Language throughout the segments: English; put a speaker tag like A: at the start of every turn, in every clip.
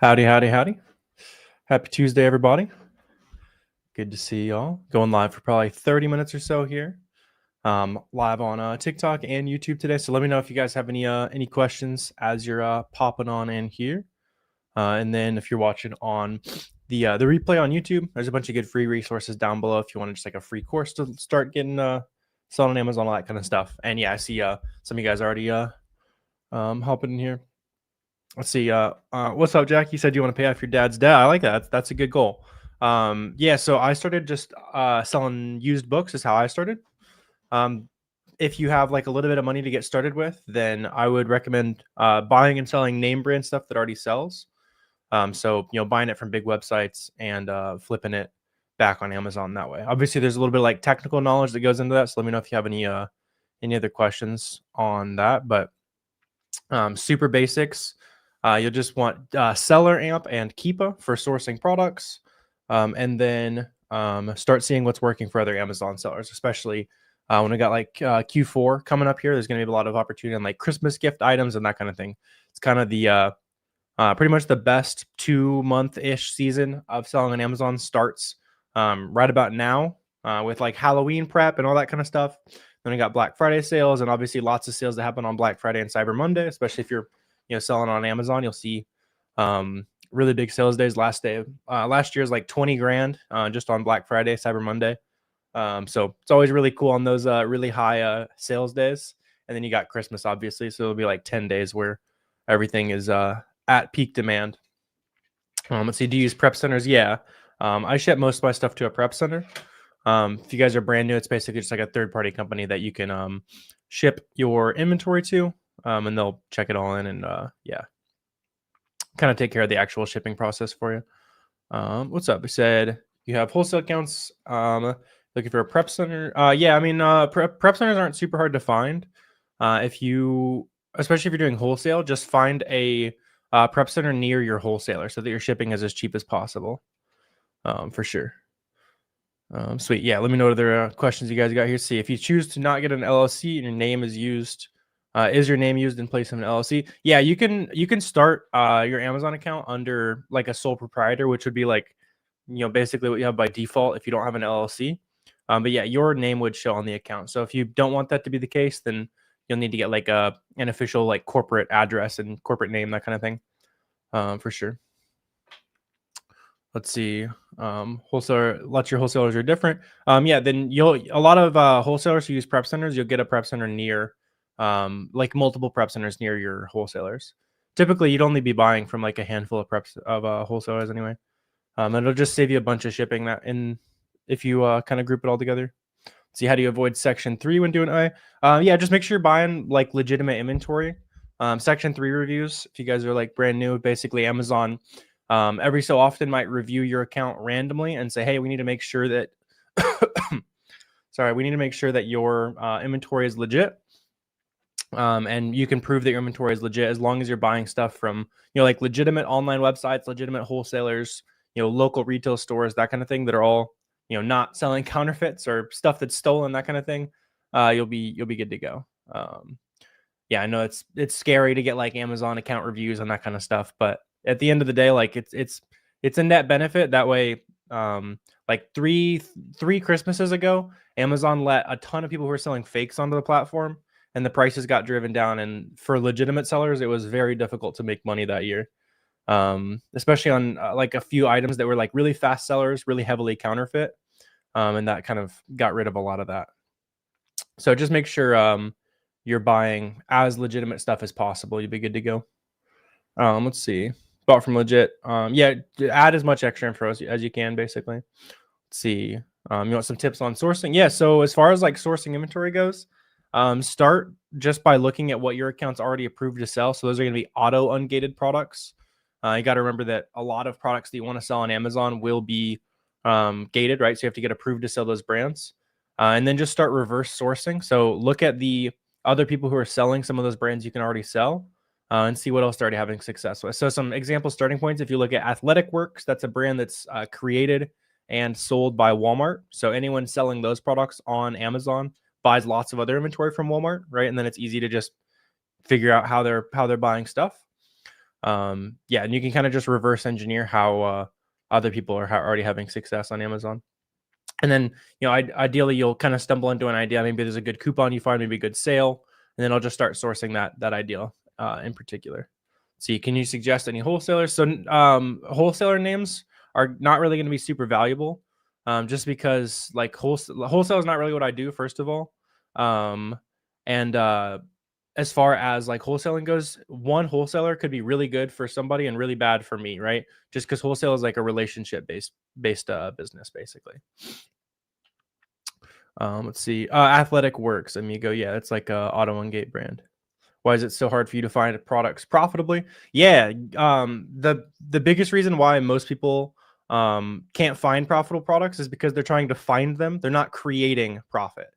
A: Howdy, howdy, howdy. Happy Tuesday, everybody. Good to see y'all. Going live for probably 30 minutes or so here. Live on TikTok and YouTube today. So let me know if you guys have any questions as you're popping on in here. And then if you're watching on the replay on YouTube, there's a bunch of good free resources down below if you want just like a free course to start getting selling on Amazon, all that kind of stuff. And yeah, I see some of you guys already hopping in here. Let's see. What's up, Jack? You said you want to pay off your dad's debt. I like that. That's a good goal. Yeah. So I started just selling used books. Is how I started. If you have like a little bit of money to get started with, then I would recommend buying and selling name brand stuff that already sells. So buying it from big websites and flipping it back on Amazon that way. Obviously, there's a little bit of like technical knowledge that goes into that. So let me know if you have any other questions on that. But super basics. You'll just want SellerAmp and Keepa for sourcing products, and then start seeing what's working for other Amazon sellers, especially when we got like Q4 coming up here. There's going to be a lot of opportunity on like Christmas gift items and that kind of thing. It's kind of the pretty much the best 2-month-ish season of selling on Amazon starts right about now with like Halloween prep and all that kind of stuff. Then we got Black Friday sales and obviously lots of sales that happen on Black Friday and Cyber Monday, especially if you're selling on Amazon. You'll see really big sales days. Last year's like 20 grand just on Black Friday, Cyber Monday. So it's always really cool on those really high sales days. And then you got Christmas, obviously. So it'll be like 10 days where everything is at peak demand. Let's see. Do you use prep centers? Yeah. I ship most of my stuff to a prep center. If you guys are brand new, it's basically just like a third-party company that you can ship your inventory to, and they'll check it all in and kind of take care of the actual shipping process for you. What's up? We said you have wholesale accounts. Looking for a prep center. Yeah, I mean, prep centers aren't super hard to find. Especially if you're doing wholesale, just find a prep center near your wholesaler so that your shipping is as cheap as possible. For sure. Sweet. Yeah, let me know what other questions you guys got here. See, if you choose to not get an LLC and your name is used, is your name used in place of an LLC? Yeah, you can start your Amazon account under like a sole proprietor, which would be like, basically what you have by default if you don't have an LLC. But yeah, your name would show on the account. So if you don't want that to be the case, then you'll need to get like an official like corporate address and corporate name, that kind of thing, for sure. Let's see. Wholesaler, lots of your wholesalers are different. Yeah, then a lot of wholesalers who use prep centers, you'll get a prep center near, like multiple prep centers near your wholesalers. Typically, you'd only be buying from like a handful of wholesalers anyway. And it'll just save you a bunch of shipping if you kind of group it all together. See, how do you avoid Section 3 when doing IA? Yeah, just make sure you're buying like legitimate inventory. Section 3 reviews, if you guys are like brand new, basically Amazon every so often might review your account randomly and say, hey, we need to make sure that we need to make sure that your inventory is legit. And you can prove that your inventory is legit as long as you're buying stuff from like legitimate online websites, legitimate wholesalers, local retail stores, that kind of thing, that are all not selling counterfeits or stuff that's stolen, that kind of thing. You'll be good to go. Yeah, I know it's scary to get like Amazon account reviews and that kind of stuff, but at the end of the day, like it's a net benefit. That way, like three Christmases ago, Amazon let a ton of people who were selling fakes onto the platform, and the prices got driven down. And for legitimate sellers, it was very difficult to make money that year, especially on like a few items that were like really fast sellers, really heavily counterfeit, and that kind of got rid of a lot of that. So just make sure you're buying as legitimate stuff as possible. You'll be good to go. Let's see. Bought from legit. Yeah, add as much extra info as you can, basically. Let's see. You want some tips on sourcing? Yeah, so as far as like sourcing inventory goes, start just by looking at what your account's already approved to sell. So those are going to be auto ungated products. You got to remember that a lot of products that you want to sell on Amazon will be gated, right? So you have to get approved to sell those brands. And then just start reverse sourcing. So look at the other people who are selling some of those brands you can already sell. And see what else they're already having success with. So some example starting points, if you look at Athletic Works, that's a brand that's created and sold by Walmart. So anyone selling those products on Amazon buys lots of other inventory from Walmart, right? And then it's easy to just figure out how they're buying stuff. Yeah, and you can kind of just reverse engineer how other people are already having success on Amazon. And then, ideally you'll kind of stumble into an idea. Maybe there's a good coupon you find, maybe a good sale, and then I'll just start sourcing that ideal in particular. See, can you suggest any wholesalers? So wholesaler names are not really going to be super valuable, just because like wholesale is not really what I do, first of all. And as far as like wholesaling goes, one wholesaler could be really good for somebody and really bad for me, right? Just because wholesale is like a relationship based business, basically. Let's see. Athletic Works, Amigo. Yeah, it's like a auto ungate brand. Why is it so hard for you to find products profitably? Yeah, the biggest reason why most people can't find profitable products is because they're trying to find them. They're not creating profit,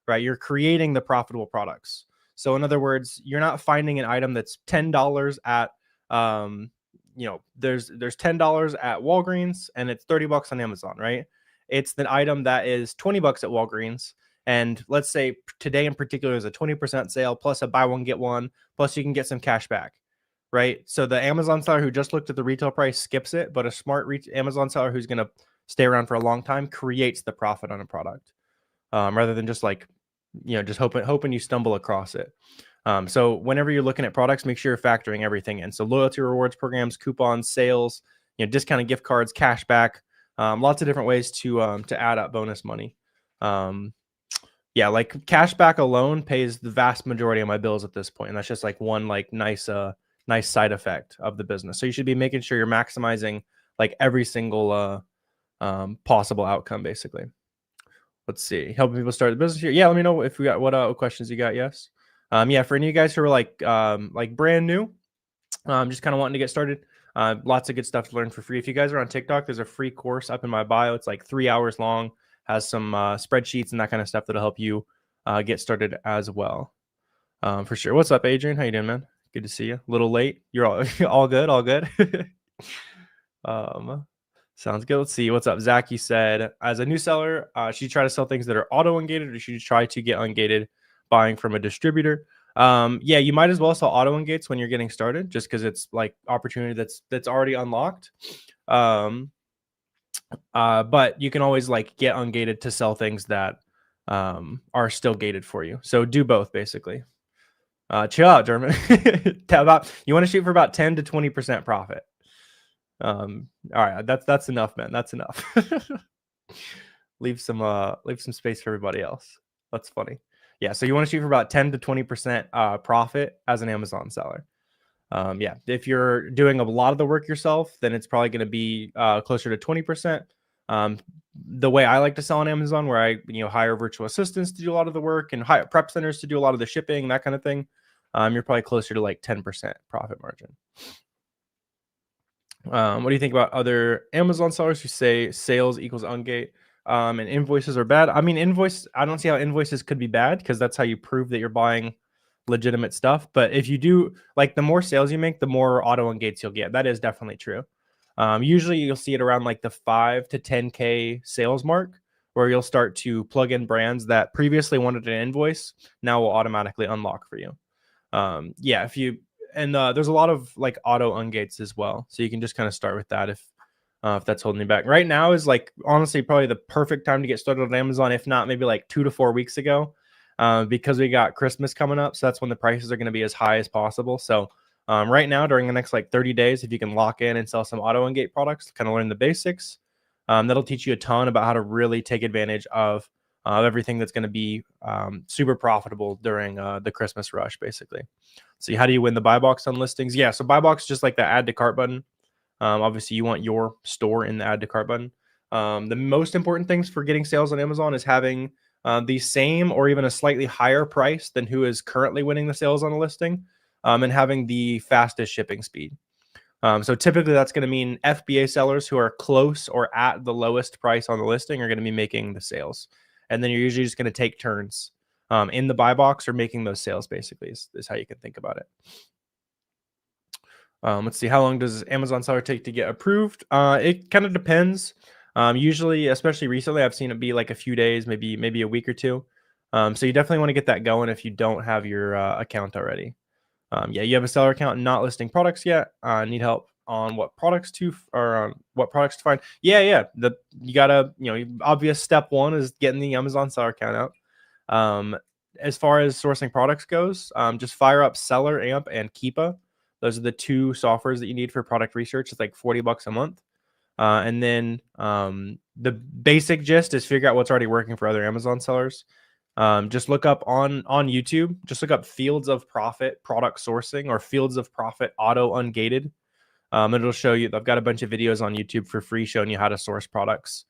A: right? You're creating the profitable products. So in other words, you're not finding an item that's $10 at there's $10 at Walgreens and it's $30 on Amazon, right? It's the item that is $20 at Walgreens. And let's say today in particular is a 20% sale plus a buy one, get one, plus you can get some cash back, right? So the Amazon seller who just looked at the retail price skips it, but a smart Amazon seller who's going to stay around for a long time creates the profit on a product, rather than just like, just hoping you stumble across it. So whenever you're looking at products, make sure you're factoring everything in. So loyalty rewards programs, coupons, sales, discounted gift cards, cash back, lots of different ways to add up bonus money. Yeah, like cash back alone pays the vast majority of my bills at this point. And that's just like one like nice side effect of the business. So you should be making sure you're maximizing like every single possible outcome, basically. Let's see. Helping people start the business here. Yeah, let me know if we got what questions you got. Yes. Yeah, for any of you guys who are like brand new, just kind of wanting to get started. Lots of good stuff to learn for free. If you guys are on TikTok, there's a free course up in my bio. It's like 3 hours long, has some spreadsheets and that kind of stuff that'll help you get started as well. For sure. What's up, Adrian? How you doing, man? Good to see you. A little late. You're all good. All good. Sounds good. Let's see. What's up? Zach, you said, as a new seller, should you try to sell things that are auto ungated or should you try to get ungated buying from a distributor? Yeah, you might as well sell auto ungates when you're getting started, just because it's like opportunity that's already unlocked. But you can always like get ungated to sell things that are still gated for you. So do both, basically. Chill out, German. You want to shoot for about 10 to 20% profit. All right, that's enough, man. That's enough. leave some space for everybody else. That's funny. Yeah, so you want to shoot for about 10 to 20% profit as an Amazon seller. Yeah, if you're doing a lot of the work yourself, then it's probably going to be closer to 20%. The way I like to sell on Amazon, where I hire virtual assistants to do a lot of the work and hire prep centers to do a lot of the shipping, that kind of thing, you're probably closer to like 10% profit margin. What do you think about other Amazon sellers who say sales equals ungate and invoices are bad? I mean, I don't see how invoices could be bad because that's how you prove that you're buying legitimate stuff. But if you do, like, the more sales you make, the more auto ungates you'll get. That is definitely true. Usually you'll see it around like the 5 to 10K sales mark, where you'll start to plug in brands that previously wanted an invoice, now will automatically unlock for you. Yeah, there's a lot of like auto ungates as well, so you can just kind of start with that if that's holding you back. Right now is like honestly probably the perfect time to get started on Amazon, if not maybe like 2 to 4 weeks ago, because we got Christmas coming up, so that's when the prices are going to be as high as possible. So right now, during the next like 30 days, if you can lock in and sell some auto ungate products, kind of learn the basics, that'll teach you a ton about how to really take advantage of everything that's going to be super profitable during the Christmas rush, basically. So how do you win the buy box on listings? Yeah, so buy box, just like the add to cart button. Obviously, you want your store in the add to cart button. The most important things for getting sales on Amazon is having the same or even a slightly higher price than who is currently winning the sales on a listing, and having the fastest shipping speed. So typically that's going to mean FBA sellers who are close or at the lowest price on the listing are going to be making the sales. And then you're usually just going to take turns in the buy box or making those sales, basically, is how you can think about it. Let's see. How long does Amazon seller take to get approved? It kind of depends. Usually, especially recently, I've seen it be like a few days, maybe a week or two. So you definitely want to get that going if you don't have your account already. Yeah, you have a seller account not listing products yet. Need help on what products to find. Yeah. You gotta, obvious step one is getting the Amazon seller account out. As far as sourcing products goes, just fire up SellerAmp and Keepa. Those are the two softwares that you need for product research. It's like $40 a month. And then the basic gist is figure out what's already working for other Amazon sellers. Just look up on YouTube, just look up Fields of Profit product sourcing or Fields of Profit auto ungated. It'll show you. I've got a bunch of videos on YouTube for free showing you how to source products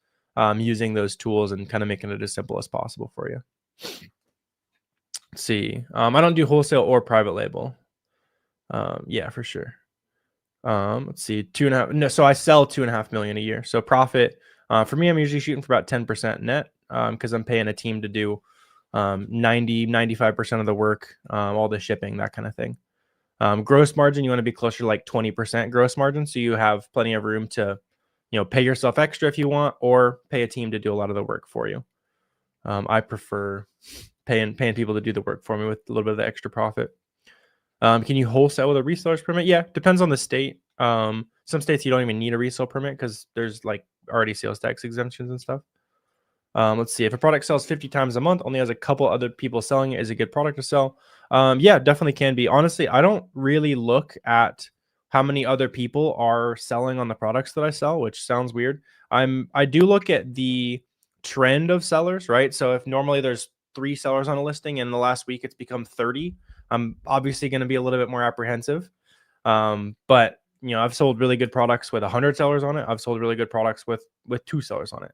A: using those tools and kind of making it as simple as possible for you. Let's see. I don't do wholesale or private label. Yeah, for sure. Let's see, 2.5. No, so I sell 2.5 million a year. So profit for me, I'm usually shooting for about 10% net because I'm paying a team to do 95% of the work, all the shipping, that kind of thing. Gross margin, you want to be closer to like 20% gross margin, so you have plenty of room to, pay yourself extra if you want, or pay a team to do a lot of the work for you. I prefer paying people to do the work for me with a little bit of the extra profit. Can you wholesale with a reseller's permit? Yeah, depends on the state. Some states you don't even need a resale permit because there's like already sales tax exemptions and stuff. Let's see. If a product sells 50 times a month, only has a couple other people selling it, is a good product to sell? Yeah, definitely can be. Honestly, I don't really look at how many other people are selling on the products that I sell, which sounds weird. I do look at the trend of sellers, right? So if normally there's 3 sellers on a listing and in the last week it's become 30, I'm obviously going to be a little bit more apprehensive. But I've sold really good products with 100 sellers on it. I've sold really good products with 2 sellers on it.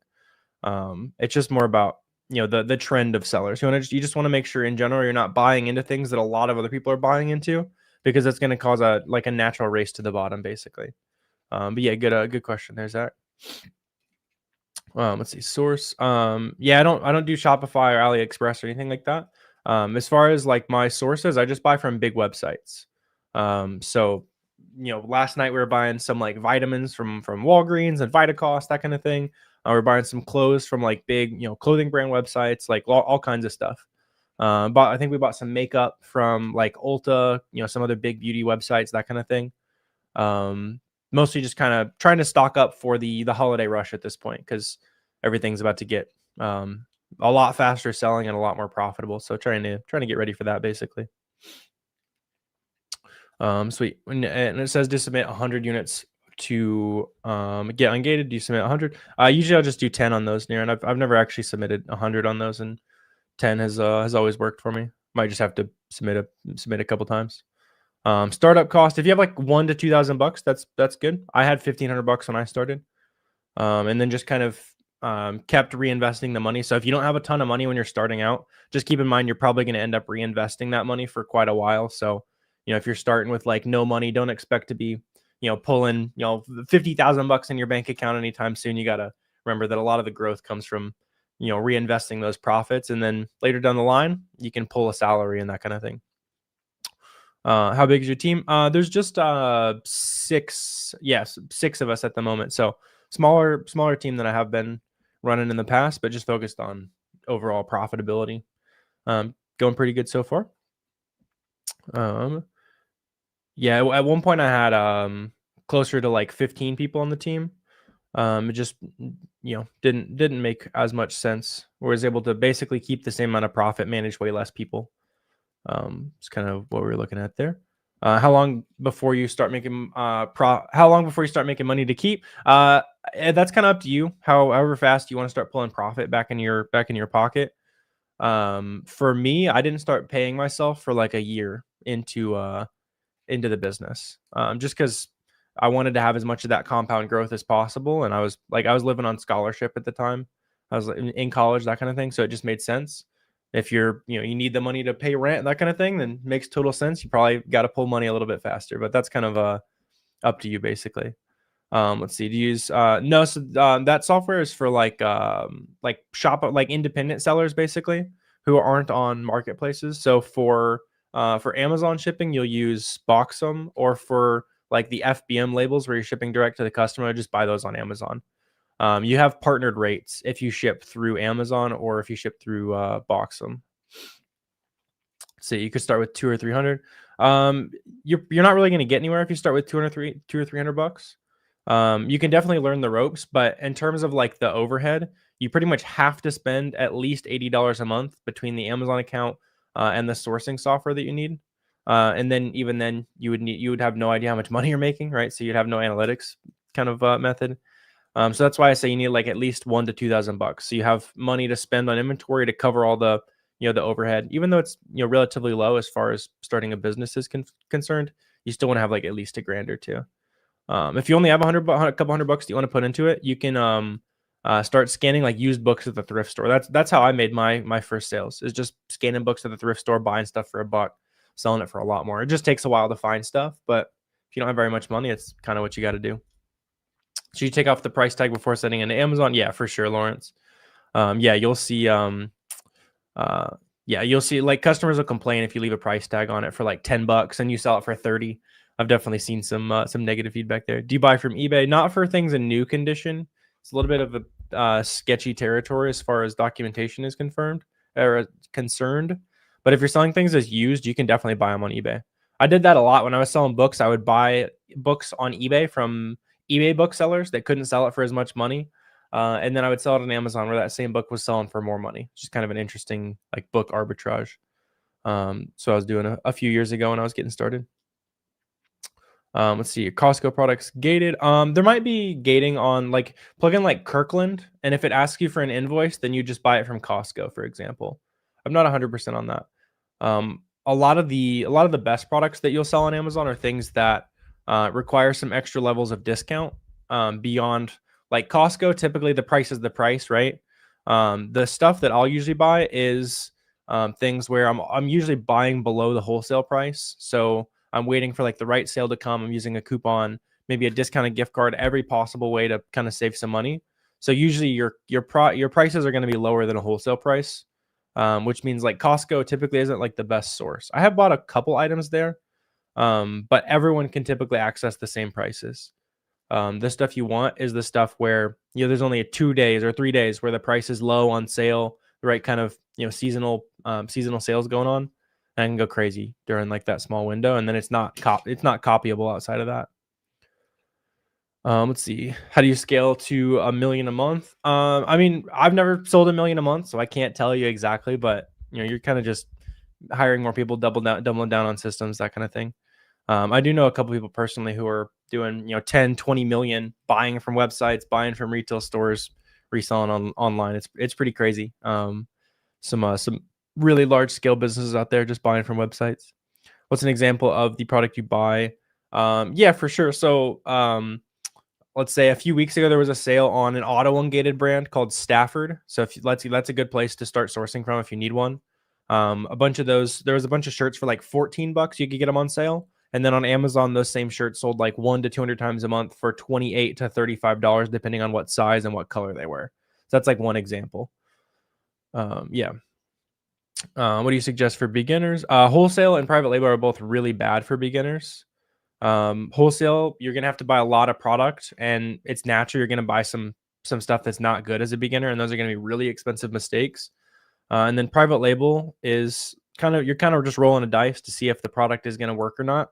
A: It's just more about the trend of sellers. You just want to make sure in general you're not buying into things that a lot of other people are buying into, because it's going to cause a natural race to the bottom, basically. But yeah, good question there, Zach. Let's see, source. Yeah, I don't do Shopify or AliExpress or anything like that. As far as like my sources, I just buy from big websites. So last night we were buying some like vitamins from Walgreens and Vitacost, that kind of thing. We're buying some clothes from like big clothing brand websites, like all kinds of stuff. But I think we bought some makeup from like Ulta, some other big beauty websites, that kind of thing. Mostly just kind of trying to stock up for the holiday rush at this point, because everything's about to get a lot faster selling and a lot more profitable. So trying to get ready for that, basically. Sweet. And it says to submit 100 units to get ungated. Do you submit 100? Usually I'll just do 10 on those, Near, and I've never actually submitted 100 on those, and 10 has always worked for me. Might just have to submit a couple times. Startup cost, if you have like $1,000 to $2,000, that's good. I had $1,500 when I started, and then just kind of kept reinvesting the money. So if you don't have a ton of money when you're starting out, just keep in mind you're probably going to end up reinvesting that money for quite a while. So if you're starting with like no money, don't expect to be pulling $50,000 in your bank account anytime soon. You got to remember that a lot of the growth comes from reinvesting those profits, and then later down the line you can pull a salary and that kind of thing. How big is your team? There's just 6 of us at the moment. So smaller team than I have been running in the past, but just focused on overall profitability. Going pretty good so far. Yeah, at one point I had closer to like 15 people on the team. It just didn't make as much sense. I was able to basically keep the same amount of profit, manage way less people. It's kind of what we were looking at there. How long before you start making money to keep? That's kind of up to you. However fast you want to start pulling profit back in your pocket. For me, I didn't start paying myself for like a year into the business. Just because I wanted to have as much of that compound growth as possible, and I was living on scholarship at the time. I was in college, that kind of thing, so it just made sense. If you're, you need the money to pay rent, that kind of thing, then makes total sense. You probably got to pull money a little bit faster, but that's kind of up to you, basically. Let's see. Do you use no? So that software is for like independent sellers, basically, who aren't on marketplaces. So for Amazon shipping, you'll use Boxem, or for like the FBM labels where you're shipping direct to the customer, just buy those on Amazon. You have partnered rates if you ship through Amazon or if you ship through Boxem. So you could start with 200 or 300. You're not really going to get anywhere if you start with two or $300. You can definitely learn the ropes, but in terms of like the overhead, you pretty much have to spend at least $80 a month between the Amazon account and the sourcing software that you need. And then even then, you would have no idea how much money you're making, right? So you'd have no analytics kind of method. So that's why I say you need like at least $1,000 to $2,000. So you have money to spend on inventory to cover all the the overhead, even though it's relatively low as far as starting a business is concerned. You still want to have like at least $1,000 or $2,000. If you only have a couple $100 that you want to put into it, you can start scanning like used books at the thrift store. That's how I made my first sales, is just scanning books at the thrift store, buying stuff for $1, selling it for a lot more. It just takes a while to find stuff, but if you don't have very much money, it's kind of what you got to do. Should you take off the price tag before sending into Amazon? Yeah, for sure, Lawrence. Yeah, you'll see. You'll see like customers will complain if you leave a price tag on it for like $10 and you sell it for 30. I've definitely seen some negative feedback there. Do you buy from eBay? Not for things in new condition. It's a little bit of a sketchy territory as far as documentation is concerned. But if you're selling things as used, you can definitely buy them on eBay. I did that a lot when I was selling books. I would buy books on eBay from eBay booksellers that couldn't sell it for as much money. And then I would sell it on Amazon where that same book was selling for more money. It's just kind of an interesting like book arbitrage. So I was doing a few years ago when I was getting started. Let's see, Costco products gated. There might be gating on like plug in like Kirkland, and if it asks you for an invoice, then you just buy it from Costco, for example. I'm not 100% on that. A lot of the best products that you'll sell on Amazon are things that require some extra levels of discount beyond like Costco. Typically, the price is the price, right? The stuff that I'll usually buy is things where I'm usually buying below the wholesale price, so I'm waiting for like the right sale to come. I'm using a coupon, maybe a discounted gift card, every possible way to kind of save some money. So usually your prices are going to be lower than a wholesale price, which means like Costco typically isn't like the best source. I have bought a couple items there, but everyone can typically access the same prices. The stuff you want is the stuff where there's only 2 days or 3 days where the price is low on sale, the right kind of seasonal sales going on. I can go crazy during like that small window, and then it's not copyable outside of that. Let's see. How do you scale to $1 million a month? I mean, I've never sold $1 million a month, so I can't tell you exactly, but you're kind of just hiring more people, doubling down on systems, that kind of thing. I do know a couple people personally who are doing 10, 20 million, buying from websites, buying from retail stores, reselling online. It's pretty crazy. Some really large scale businesses out there just buying from websites. What's an example of the product you buy? Yeah, for sure. So let's say a few weeks ago there was a sale on an auto ungated brand called Stafford. So that's a good place to start sourcing from if you need one. A bunch of those, there was a bunch of shirts for like $14 you could get them on sale. And then on Amazon, those same shirts sold like 1 to 200 times a month for $28 to $35, depending on what size and what color they were. So that's like one example. Yeah. What do you suggest for beginners? Wholesale and private label are both really bad for beginners. Wholesale, you're going to have to buy a lot of product, and it's natural you're going to buy some stuff that's not good as a beginner, and those are going to be really expensive mistakes. And then private label is you're kind of just rolling a dice to see if the product is going to work or not.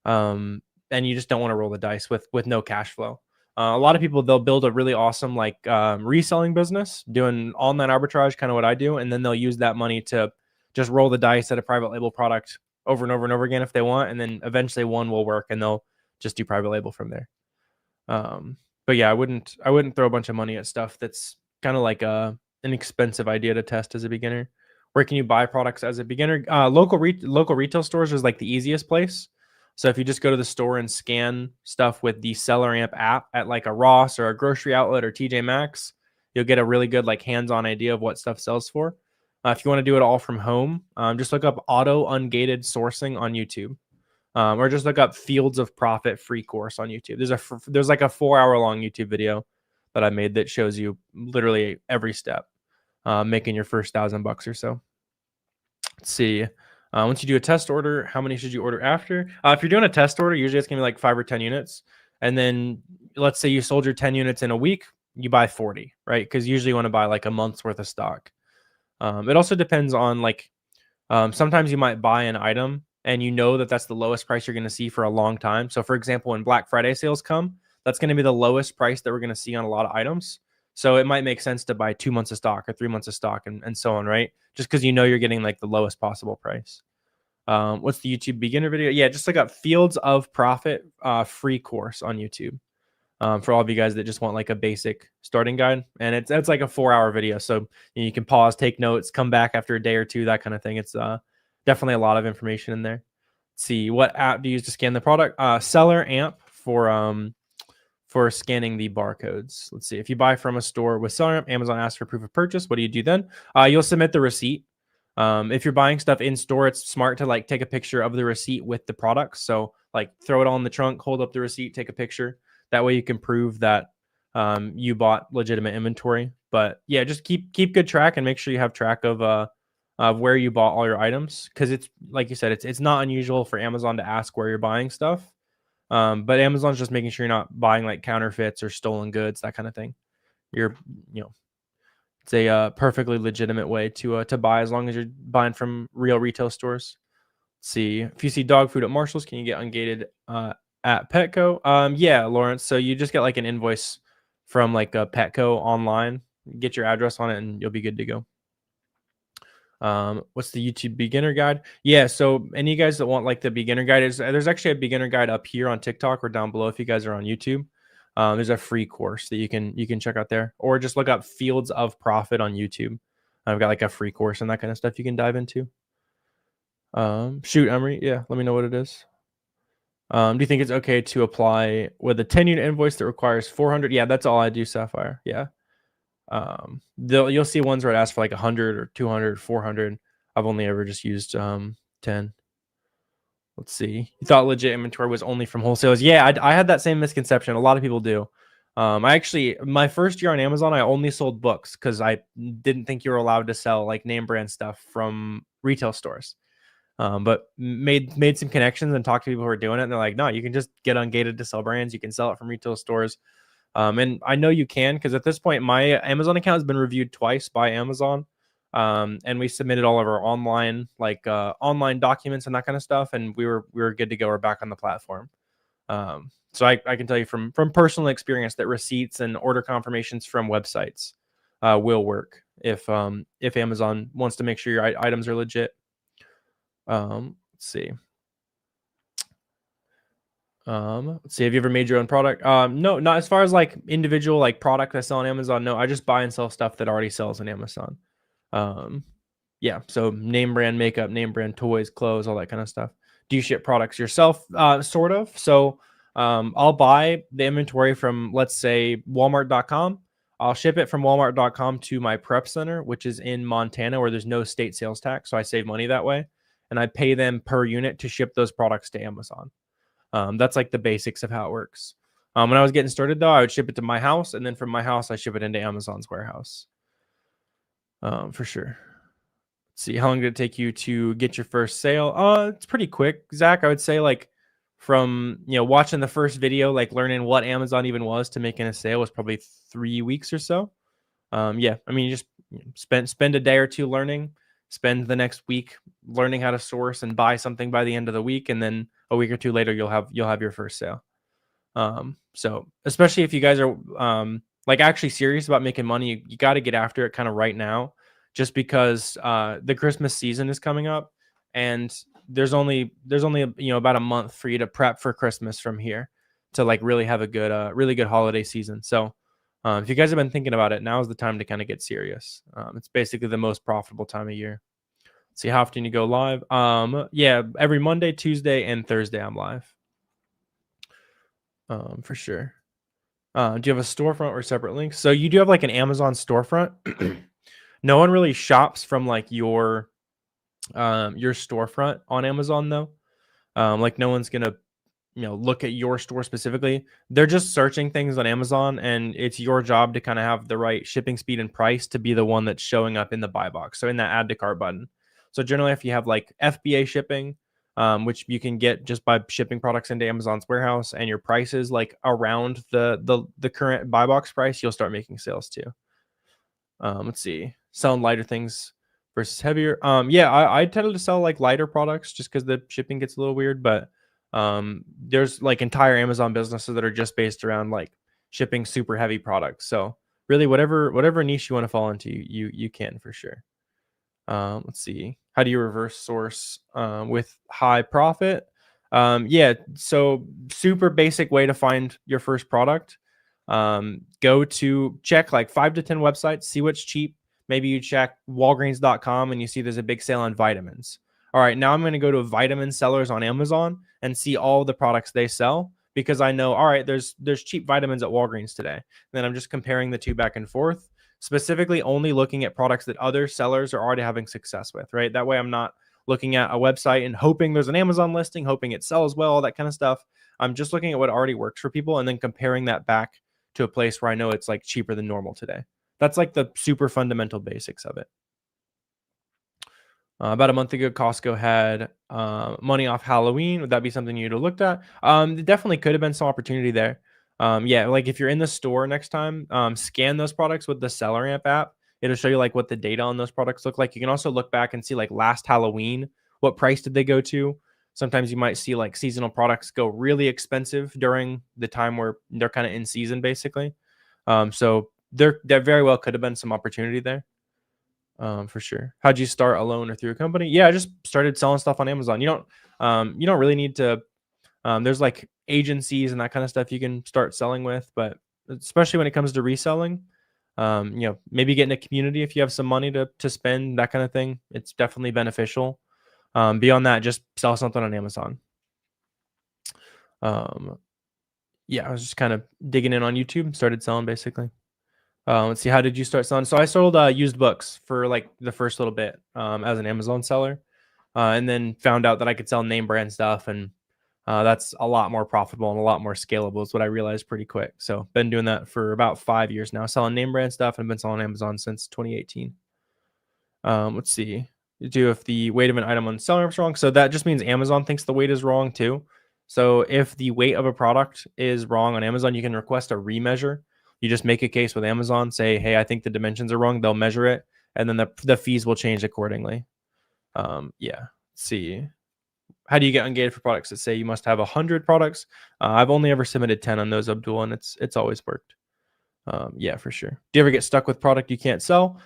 A: And you just don't want to roll the dice with no cash flow. A lot of people, they'll build a really awesome like reselling business, doing online arbitrage, kind of what I do, and then they'll use that money to just roll the dice at a private label product over and over and over again if they want, and then eventually one will work, and they'll just do private label from there. But yeah, I wouldn't throw a bunch of money at stuff that's kind of like an expensive idea to test as a beginner. Where can you buy products as a beginner? Local retail stores is like the easiest place. So if you just go to the store and scan stuff with the SellerAmp app at like a Ross or a grocery outlet or TJ Maxx, you'll get a really good like hands-on idea of what stuff sells for. If you want to do it all from home, just look up auto ungated sourcing on YouTube, or just look up Fields of Profit free course on YouTube. There's like a 4-hour long YouTube video that I made that shows you literally every step, making your first $1,000 or so. Let's see. Once you do a test order, how many should you order after? If you're doing a test order, usually it's going to be like 5 or 10 units. And then let's say you sold your 10 units in a week, you buy 40, right? Because usually you want to buy like a month's worth of stock. It also depends on like, sometimes you might buy an item and you know that that's the lowest price you're going to see for a long time. So for example, when Black Friday sales come, that's going to be the lowest price that we're going to see on a lot of items. So it might make sense to buy 2 months of stock or 3 months of stock and so on, right? Just because you know you're getting like the lowest possible price. What's the YouTube beginner video? Yeah, just look up Fields of Profit free course on YouTube. For all of you guys that just want like a basic starting guide, and it's like a 4-hour video, so you can pause, take notes, come back after a day or two, that kind of thing. It's definitely a lot of information in there. Let's see, what app do you use to scan the product? SellerAmp for scanning the barcodes. Let's see, if you buy from a store with SellerAmp, Amazon asks for proof of purchase. What do you do then? You'll submit the receipt. If you're buying stuff in store, it's smart to like take a picture of the receipt with the products. So like throw it all in the trunk, hold up the receipt, take a picture. That way you can prove that you bought legitimate inventory. But yeah, just keep good track and make sure you have track of where you bought all your items, because it's like you said, it's not unusual for Amazon to ask where you're buying stuff. But Amazon's just making sure you're not buying like counterfeits or stolen goods, that kind of thing. It's a perfectly legitimate way to buy, as long as you're buying from real retail stores. Let's see, if you see dog food at Marshall's, can you get ungated at Petco? Yeah, Lawrence. So you just get like an invoice from like a Petco online, get your address on it, and you'll be good to go. What's the YouTube beginner guide? Yeah, so any of you guys that want like the beginner guide, there's actually a beginner guide up here on TikTok or down below if you guys are on YouTube. There's a free course that you can check out there, or just look up Fields of Profit on YouTube. I've got like a free course and that kind of stuff you can dive into. Shoot, Emery, yeah, let me know what it is. Do you think it's okay to apply with a 10-unit invoice that requires 400? Yeah, that's all I do, Sapphire. Yeah. You'll see ones where it asks for like 100 or 200, 400. I've only ever just used 10. Let's see. You thought legit inventory was only from wholesalers? Yeah, I had that same misconception. A lot of people do. I actually, my first year on Amazon, I only sold books because I didn't think you were allowed to sell like name brand stuff from retail stores. But made some connections and talked to people who are doing it, and they're like, no, you can just get ungated to sell brands. You can sell it from retail stores. And I know you can, because at this point, my Amazon account has been reviewed twice by Amazon. And we submitted all of our online documents and that kind of stuff, and we were good to go. We're back on the platform. So I can tell you from personal experience that receipts and order confirmations from websites will work if Amazon wants to make sure your items are legit. Let's see. Let's see. Have you ever made your own product? No, not as far as like individual like product I sell on Amazon. No, I just buy and sell stuff that already sells on Amazon. Yeah. So name brand makeup, name brand toys, clothes, all that kind of stuff. Do you ship products yourself? Sort of. So I'll buy the inventory from, let's say, Walmart.com. I'll ship it from Walmart.com to my prep center, which is in Montana, where there's no state sales tax. So I save money that way, and I pay them per unit to ship those products to Amazon. That's like the basics of how it works. When I was getting started, though, I would ship it to my house, and then from my house, I ship it into Amazon's warehouse. For sure. Let's see, how long did it take you to get your first sale? It's pretty quick, Zach. I would say like from watching the first video, like learning what Amazon even was to making a sale was probably 3 weeks or so. Yeah, I mean, you just spend a day or two learning, spend the next week learning how to source and buy something by the end of the week, and then a week or two later you'll have your first sale. So especially if you guys are like actually serious about making money, you got to get after it kind of right now, just because the Christmas season is coming up, and there's only about a month for you to prep for Christmas from here to like really have a good really good holiday season. So if you guys have been thinking about it, now is the time to kind of get serious. It's basically the most profitable time of year. Let's see, how often you go live? Yeah, every Monday, Tuesday, and Thursday I'm live. For sure. Do you have a storefront or separate links? So you do have like an Amazon storefront. No one really shops from like your storefront on Amazon though. Like no one's gonna look at your store specifically. They're just searching things on Amazon, and it's your job to kind of have the right shipping speed and price to be the one that's showing up in the buy box, so in that add to cart button. So generally, if you have like FBA shipping, which you can get just by shipping products into Amazon's warehouse, and your price is like around the current buy box price, you'll start making sales too. Let's see, selling lighter things versus heavier. Yeah, I tended to sell like lighter products just because the shipping gets a little weird. But there's like entire Amazon businesses that are just based around like shipping super heavy products. So really, whatever niche you want to fall into, you can for sure. Let's see. How do you reverse source with high profit? Yeah, so super basic way to find your first product. Go to check like 5 to 10 websites, see what's cheap. Maybe you check walgreens.com and you see there's a big sale on vitamins. All right, now I'm going to go to vitamin sellers on Amazon and see all the products they sell because I know, all right, there's cheap vitamins at Walgreens today. And then I'm just comparing the two back and forth, specifically only looking at products that other sellers are already having success with, right? That way I'm not looking at a website and hoping there's an Amazon listing, hoping it sells well, all that kind of stuff. I'm just looking at what already works for people and then comparing that back to a place where I know it's like cheaper than normal today. That's like the super fundamental basics of it. About a month ago, Costco had money off Halloween. Would that be something you'd have looked at? There definitely could have been some opportunity there. Yeah, like if you're in the store next time, scan those products with the SellerAmp app. It'll show you like what the data on those products look like. You can also look back and see like last Halloween, what price did they go to? Sometimes you might see like seasonal products go really expensive during the time where they're kind of in season, basically. So there very well could have been some opportunity there. For sure. How'd you start alone or through a company? Yeah, I just started selling stuff on Amazon. You don't really need to. There's like agencies and that kind of stuff you can start selling with, but especially when it comes to reselling, maybe get in a community if you have some money to spend, that kind of thing. It's definitely beneficial. Beyond that, just sell something on Amazon. Yeah, I was just kind of digging in on YouTube, started selling basically. Let's see, how did you start selling? So I sold used books for like the first little bit as an Amazon seller, and then found out that I could sell name brand stuff, and that's a lot more profitable and a lot more scalable is what I realized pretty quick. So been doing that for about 5 years now, selling name brand stuff, and been selling Amazon since 2018. Let's see. Do if the weight of an item on SellerAmp is wrong. So that just means Amazon thinks the weight is wrong too. So if the weight of a product is wrong on Amazon, you can request a remeasure. You just make a case with Amazon, say, hey, I think the dimensions are wrong. They'll measure it, and then the fees will change accordingly. Yeah. Let's see. How do you get ungated for products that say you must have 100 products? I've only ever submitted 10 on those, Abdul, and it's always worked. Yeah, for sure. Do you ever get stuck with product you can't sell?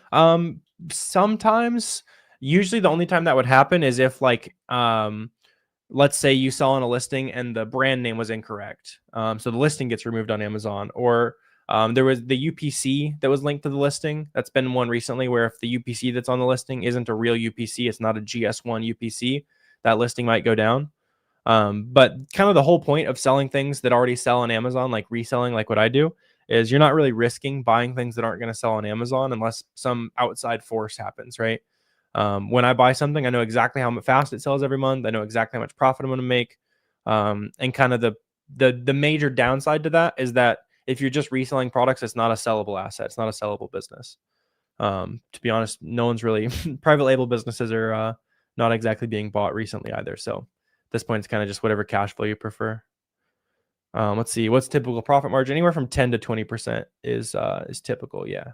A: Sometimes. Usually the only time that would happen is if like let's say you sell on a listing and the brand name was incorrect. So the listing gets removed on Amazon, or there was the UPC that was linked to the listing. That's been one recently where if the UPC that's on the listing isn't a real UPC, it's not a GS1 UPC, that listing might go down. But kind of the whole point of selling things that already sell on Amazon, like reselling, like what I do, is you're not really risking buying things that aren't going to sell on Amazon unless some outside force happens, right? When I buy something, I know exactly how fast it sells every month. I know exactly how much profit I'm going to make. And kind of the major downside to that is that if you're just reselling products, it's not a sellable asset. It's not a sellable business. To be honest, no one's really private label businesses are not exactly being bought recently either. So at this point, it's kind of just whatever cash flow you prefer. Let's see, what's typical profit margin? Anywhere from 10 to 20% is typical. Yeah.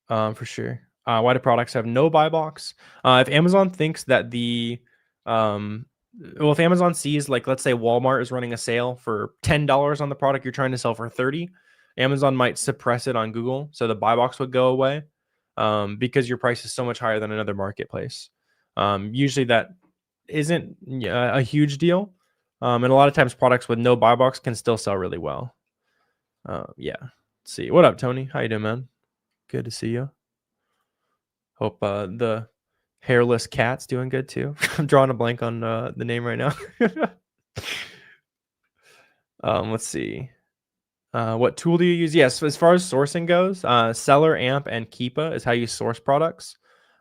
A: For sure. Why do products have no buy box? If Amazon thinks that if Amazon sees, like, let's say Walmart is running a sale for $10 on the product you're trying to sell for 30, Amazon might suppress it on Google, so the buy box would go away because your price is so much higher than another marketplace. Usually that isn't a huge deal, and a lot of times products with no buy box can still sell really well. Yeah. Let's see. What up, Tony? How you doing, man? Good to see you. Hope the hairless cat's doing good too. I'm drawing a blank on the name right now. Let's see. What tool do you use? Yes, as far as sourcing goes, SellerAmp and Keepa is how you source products.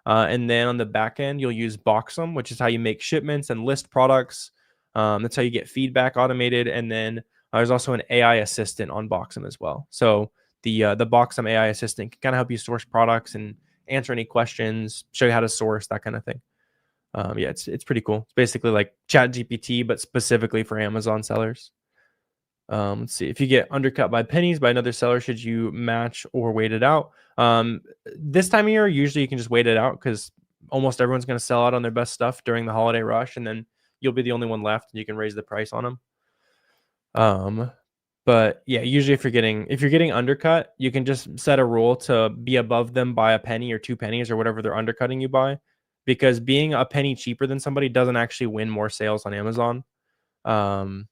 A: And then on the back end, you'll use Boxem, which is how you make shipments and list products. That's how you get feedback automated. And then there's also an AI assistant on Boxem as well. So the Boxem AI assistant can kind of help you source products and answer any questions, show you how to source, that kind of thing. Yeah, it's pretty cool. It's basically like ChatGPT, but specifically for Amazon sellers. Let's see. If you get undercut by pennies by another seller, should you match or wait it out? This time of year, usually you can just wait it out because almost everyone's going to sell out on their best stuff during the holiday rush, and then you'll be the only one left, and you can raise the price on them. But yeah, usually if you're getting undercut, you can just set a rule to be above them by a penny or 2 pennies or whatever they're undercutting you by, because being a penny cheaper than somebody doesn't actually win more sales on Amazon. Yeah,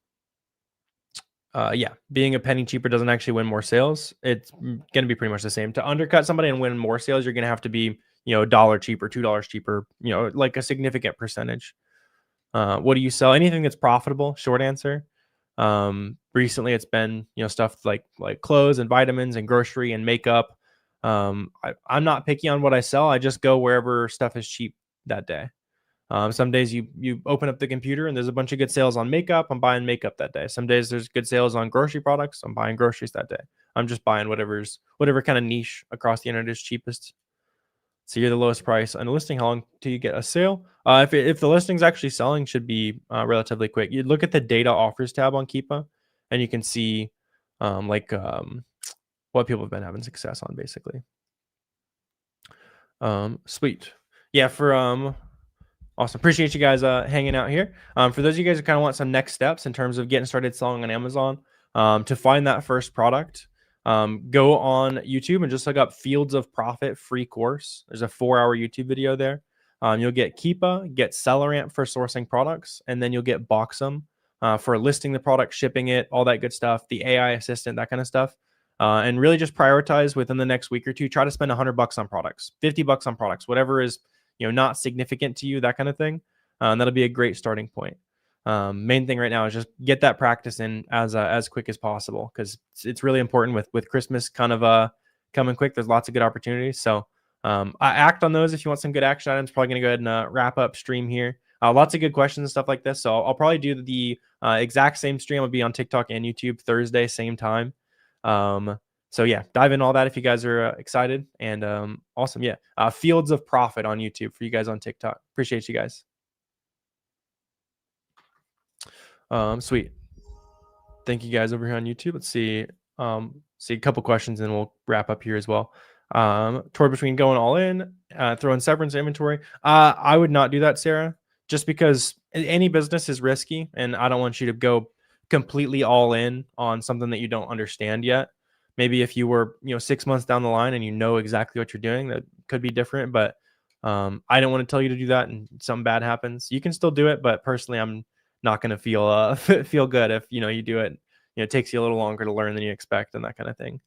A: being a penny cheaper doesn't actually win more sales. It's going to be pretty much the same. To undercut somebody and win more sales, you're going to have to be, $1 cheaper, $2 cheaper, like a significant percentage. What do you sell? Anything that's profitable, short answer. Recently it's been, stuff like clothes and vitamins and grocery and makeup. I'm not picky on what I sell. I just go wherever stuff is cheap that day. Some days you open up the computer and there's a bunch of good sales on makeup. I'm buying makeup that day. Some days there's good sales on grocery products. I'm buying groceries that day. I'm just buying whatever kind of niche across the internet is cheapest. So you're the lowest price on a listing. How long till you get a sale? If the listing's actually selling, should be relatively quick. You look at the data offers tab on Keepa, and you can see what people have been having success on, basically. Sweet. Yeah, awesome. Appreciate you guys hanging out here. For those of you guys who kind of want some next steps in terms of getting started selling on Amazon, to find that first product, go on YouTube and just look up Fields of Profit free course. There's a 4-hour YouTube video there. You'll get Keepa, get SellerAmp for sourcing products, and then you'll get Boxem for listing the product, shipping it, all that good stuff, the AI assistant, that kind of stuff. And really just prioritize within the next week or two. Try to spend $100 on products, $50 on products, whatever is not significant to you, that kind of thing. That'll be a great starting point. Main thing right now is just get that practice in as quick as possible, because it's really important with Christmas kind of coming quick. There's lots of good opportunities. So I act on those if you want some good action items. Probably going to go ahead and wrap up stream here. Lots of good questions and stuff like this. So I'll probably do the exact same stream. I'll be on TikTok and YouTube Thursday, same time. So yeah, dive in all that if you guys are excited. And awesome. Yeah. Fields of Profit on YouTube for you guys on TikTok. Appreciate you guys. Sweet. Thank you guys over here on YouTube. Let's see. See a couple questions and we'll wrap up here as well. Toward between going all in, throwing severance inventory. I would not do that, Sarah, just because any business is risky and I don't want you to go completely all in on something that you don't understand yet. Maybe if you were, 6 months down the line and you know exactly what you're doing, that could be different. But I don't want to tell you to do that and something bad happens. You can still do it, but personally, I'm not going to feel feel good if you do it. It takes you a little longer to learn than you expect and that kind of thing.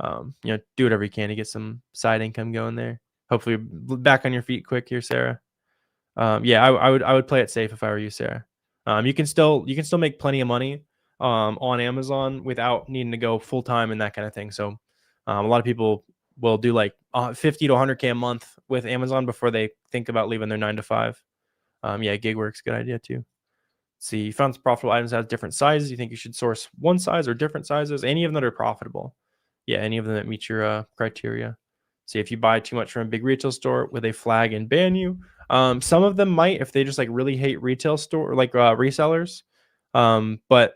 A: Do whatever you can to get some side income going there. Hopefully, back on your feet quick here, Sarah. Yeah, I would play it safe if I were you, Sarah. You can still make plenty of money on Amazon without needing to go full time and that kind of thing. So a lot of people will do like 50 to 100K a month with Amazon before they think about leaving their 9 to 5. Yeah, gig work's a good idea too. See, you found some profitable items that have different sizes. You think you should source one size or different sizes? Any of them that are profitable. Yeah, any of them that meet your criteria. See, if you buy too much from a big retail store, will they flag and ban you? Some of them might if they just like really hate retail store like resellers. But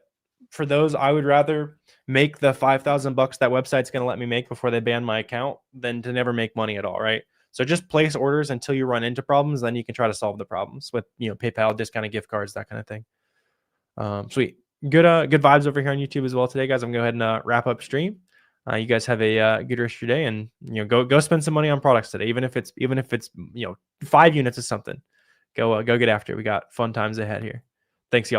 A: for those, I would rather make the $5,000 that website's going to let me make before they ban my account than to never make money at all, right? So just place orders until you run into problems, then you can try to solve the problems with PayPal, discounted gift cards, that kind of thing. Sweet, good vibes over here on YouTube as well today, guys. I'm going to go ahead and wrap up stream. You guys have a good rest of your day, and go spend some money on products today, even if it's 5 units of something. Go get after it. We got fun times ahead here. Thanks, y'all.